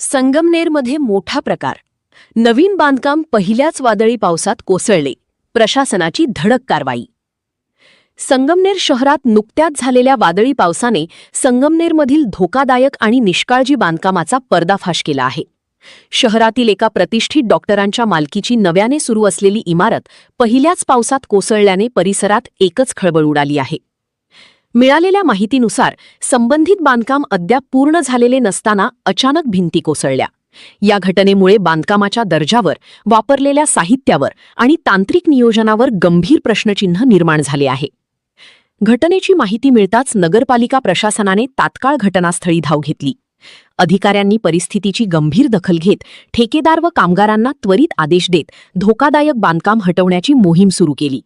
संगमनेरमध्ये मोठा प्रकार. नवीन बांधकाम पहिल्याच वादळी पावसात कोसळले. प्रशासनाची धडक कारवाई. संगमनेर शहरात नुकत्याच झालेल्या वादळी पावसाने संगमनेरमधील धोकादायक आणि निष्काळजी बांधकामाचा पर्दाफाश केला आहे. शहरातील एका प्रतिष्ठित डॉक्टरांच्या मालकीची नव्याने सुरू असलेली इमारत पहिल्याच पावसात कोसळल्याने परिसरात एकच खळबळ उडाली आहे. मिळालेल्या माहितीनुसार संबंधित बांधकाम अद्याप पूर्ण झालेले नसताना अचानक भिंती कोसळल्या. या घटनेमुळे बांधकामाच्या दर्जावर, वापरलेल्या साहित्यावर आणि तांत्रिक नियोजनावर गंभीर प्रश्नचिन्ह निर्माण झाले आहे. घटनेची माहिती मिळताच नगरपालिका प्रशासनाने तात्काळ घटनास्थळी धाव घेतली. अधिकाऱ्यांनी परिस्थितीची गंभीर दखल घेत ठेकेदार व कामगारांना त्वरित आदेश देत धोकादायक बांधकाम हटवण्याची मोहीम सुरू केली.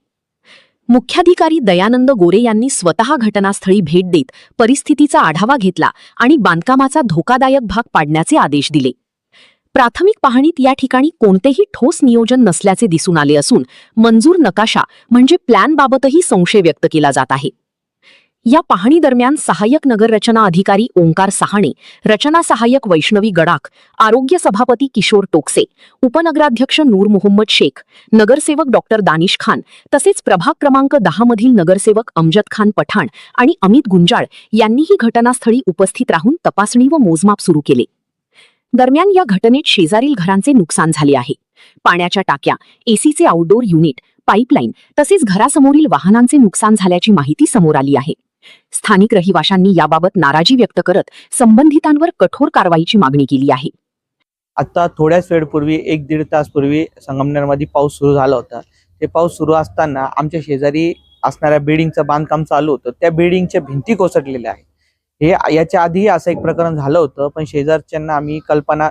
मुख्याधिकारी दयानंद गोरे यांनी स्वतः घटनास्थळी भेट देत परिस्थितीचा आढावा घेतला आणि बांधकामाचा धोकादायक भाग पाडण्याचे आदेश दिले. प्राथमिक पाहणीत या ठिकाणी कोणतेही ठोस नियोजन नसल्याचे दिसून आले असून मंजूर नकाशा म्हणजे प्लॅनबाबतही संशय व्यक्त केला जात आहे. या पाहणी दरम्यान सहाय्यक नगररचना अधिकारी ओंकार सहाणे, रचना सहाय्यक वैष्णवी गडाख, आरोग्य सभापती किशोर टोकसे, उपनगराध्यक्ष नूर मोहम्मद शेख, नगरसेवक डॉक्टर दानिश खान तसेच प्रभाग क्रमांक 10 मधील नगरसेवक अमजद खान पठाण आणि अमित गुंजाळ यांनीही घटनास्थळी उपस्थित राहून तपासणी व मोजमाप सुरू केले. दरम्यान या घटनेत शेजारील घरांचे नुकसान झाले आहे. पाण्याच्या टाक्या, एसीचे आउटडोर युनिट, पाईपलाईन तसेच घरासमोरील वाहनांचे नुकसान झाल्याची माहिती समोर आली आहे. स्थानिक रहिवाशांनी याबाबत नाराजी व्यक्त करत संबंधितांवर कठोर कारवाईची मागणी केली आहे. आता थोड्याच वेळपूर्वी 1-1.5 तास पूर्वी संगमनेरमध्ये पाऊस सुरू झाला होता. ते पाऊस सुरू असताना आमच्या शेजारी असणाऱ्या बिल्डिंगचं बांधकाम चालू होतं. त्या बिल्डिंगच्या भिंती कोसळलेल्या आहे. हे याच्या आधी असं एक प्रकरण झालं होतं, पण शेजारच्यांना आम्ही कल्पना,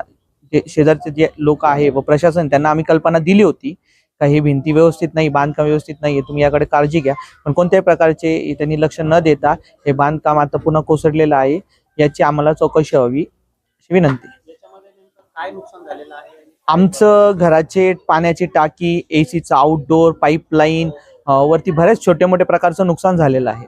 शेजारचे जे लोक आहे व प्रशासन त्यांना आम्ही कल्पना दिली होती का हे भिंती व्यवस्थित नाही, बांधकाम व्यवस्थित नाही, तुम्ही याकडे काळजी घ्या. पण कोणत्याही प्रकारचे त्यांनी लक्ष न देता हे बांधकाम आता पुन्हा कोसळलेलं आहे. याची आम्हाला चौकशी व्हावी अशी विनंती. काय नुकसान झालेलं आहे? आमचं घराचे पाण्याची टाकी, एसीचा आउटडोर, पाईपलाईन वरती बऱ्याच छोटे मोठे प्रकारचं नुकसान झालेलं आहे.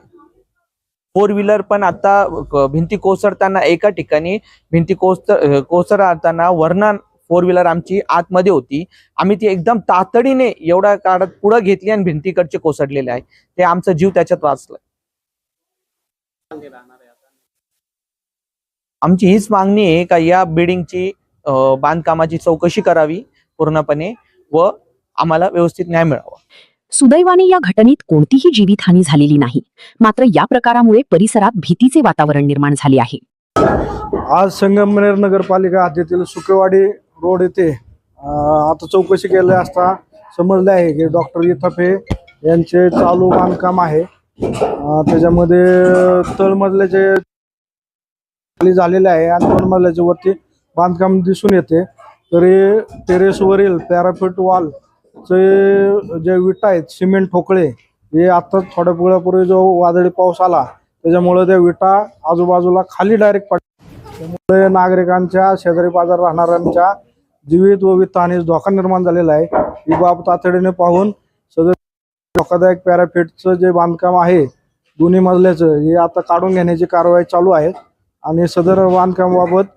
4 व्हीलर पण आता भिंती कोसळताना एका ठिकाणी भिंती कोसळताना वरनं 4 व्हीलर आमची आतमध्ये होती. आम्ही ती एकदम तातडीने एवढा काढत पुढे घेतली आणि भिंतीकडचे कोसळलेले आहे. ते आमचा जीव त्याच्यात वाचला. आमची हीच मागणी आहे का या बिल्डिंगची बांधकामाची चौकशी करावी पूर्णपणे व आम्हाला व्यवस्थित न्याय मिळावा. सुदैवाने या घटनेत कोणतीही जीवितहानी झालेली नाही. मात्र या प्रकारामुळे परिसरात भीतीचे वातावरण निर्माण झाले आहे. आज संगमनेर नगरपालिका हद्दीतील सुकेवाडी रोड येथे आता चौकशी केली असता समजले आहे की डॉक्टर इथफे यांचे चालू बांधकाम आहे. त्याच्यामध्ये तळमजल्याचे खाली झालेले आहे आणि 2 मजल्याच्या वरती बांधकाम दिसून येते. तरी टेरेसवरील पॅराफिट वॉल जे विटा आहेत, सिमेंट ठोकळे, हे आता थोड्या वेळापूर्वी जो वादळी पाऊस आला त्याच्यामुळे त्या विटा आजूबाजूला खाली डायरेक्ट पडल्या. त्यामुळे नागरिकांच्या, शेजारी पाजार राहणाऱ्यांच्या जीवित व वित्तहानीस धोका निर्माण झालेला आहे. ही बाब तातडीने पाहून सदर धोकादायक पॅराफिटचं जे बांधकाम आहे 2 मजल्याचं, हे आता काढून घेण्याची कारवाई चालू आहे आणि सदर बांधकामाबाबत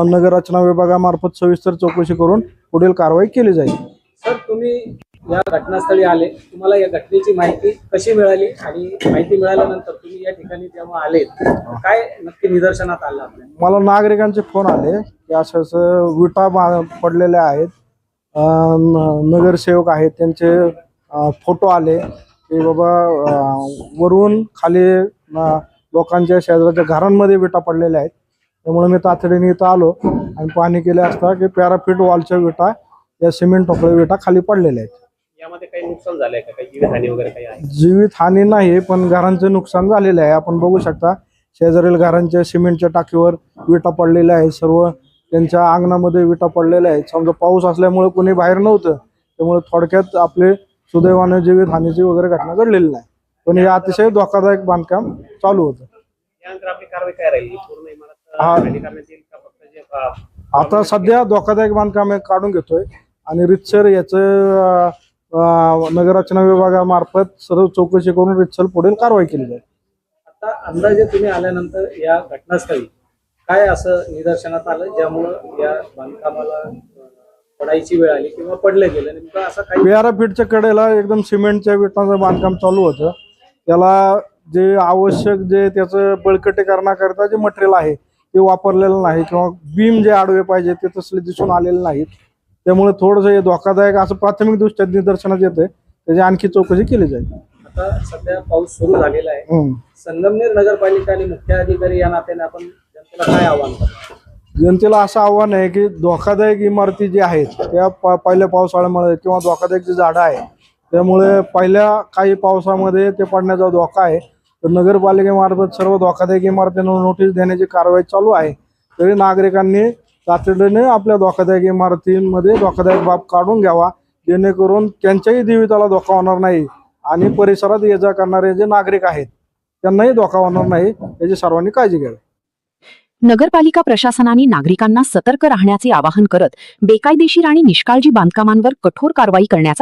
नगररचना विभागामार्फत सविस्तर चौकशी करून पुढील कारवाई केली जाईल. सर, तुम्ही या घटनास्थळी आले, तुम्हाला या घटनेची माहिती कशी मिळाली आणि माहिती मिळाल्यानंतर तुम्ही या ठिकाणी जेव्हा आले काय नक्की निदर्शनात आलं? मला नागरिकांचे फोन आले की असं विटा पडलेल्या आहेत, नगरसेवक आहेत त्यांचे फोटो आले की बाबा वरून खाली लोकांच्या शेजारच्या घरांमध्ये विटा पडलेल्या आहेत. त्यामुळे मी तातडीने इथं आलो आणि पाहणी केली असता की पॅराफिट वॉलच्या विटा, या सिमेंट ठोकळे विटा खाली पडलेल्या आहेत. यामध्ये काही नुकसान झालंय का? काही जीवितहानी वगैरे काही आहे? जीवितहानी नाही, पण घरांचे नुकसान झालेले आहे. आपण बघू शकता शेजारील घरांच्या सिमेंटच्या टाकीवर विटा पडलेल्या आहेत. सर्व त्यांच्या अंगणामध्ये विटा पडलेल्या आहेत. समजा पाऊस असल्यामुळे कोणी बाहेर नव्हतं, त्यामुळे थोडक्यात आपले सुदैवाने जीवितहानीची वगैरे घटना घडलेली नाही. पण हे अतिशय धोकादायक बांधकाम चालू होतं. यानंतर आपली कारवाई काय राहील? पूर्ण इमारत आता सध्या धोकादायक बांधकाम काढून घेतोय आणि रितसर याचं नगररचना विभागामार्फत सर्व चौकशी करून रितसर पुढील कारवाई केली जाईल. आता अंदाजे तुम्ही आल्यानंतर या घटनास्थळी काय असं निदर्शनात आलं ज्यामुळं या बांधकामाला पडायची वेळ आली किंवा पडलं गेलं, नेमकं असं काही? व्यारापीठच्या कडेला एकदम सिमेंटच्या विटांचं बांधकाम चालू होतं. त्याला जे आवश्यक जे त्याचं बळकटीकरणाकरता जे मटेरियल आहे ते वापरलेलं नाही किंवा बीम जे आडवे पाहिजे ते तसले दिसून आलेले नाहीत. त्यामुळे थोडंसं हे धोकादायक असं प्राथमिक दृष्ट्या निदर्शनात येतंय. त्याची आणखी चौकशी केली जाईल. आता सध्या पाऊस सुरू झालेला आहे. हम्म. संगमनेर नगरपालिका आणि मुख्य अधिकारी या नात्याने आपण जनतेला काय आव्हान करतो? जनतेला असं आव्हान आहे की धोकादायक इमारती जी आहेत त्या पहिल्या पावसाळ्यामुळे किंवा धोकादायक जी झाडं आहे त्यामुळे पहिल्या काही पावसामध्ये ते पडण्याचा धोका आहे. तर नगरपालिकेमार्फत सर्व धोकादायक इमारतींना नोटीस देण्याची कारवाई चालू आहे. तरी नागरिकांनी तातडीने आपल्या धोकादायक इमारतींमध्ये धोकादायक बाब काढून घ्यावा, जेणेकरून त्यांच्याही जीविताला धोका होणार नाही आणि परिसरात ये जा करणारे जे नागरिक आहेत त्यांनाही धोका होणार नाही याची सर्वांनी काळजी घ्यावी. नगरपालिका प्रशासनाने नागरिकांना सतर्क राहण्याचे आवाहन करत बेकायदेशीर आणि निष्काळजी बांधकामांवर कठोर कारवाई करण्याचा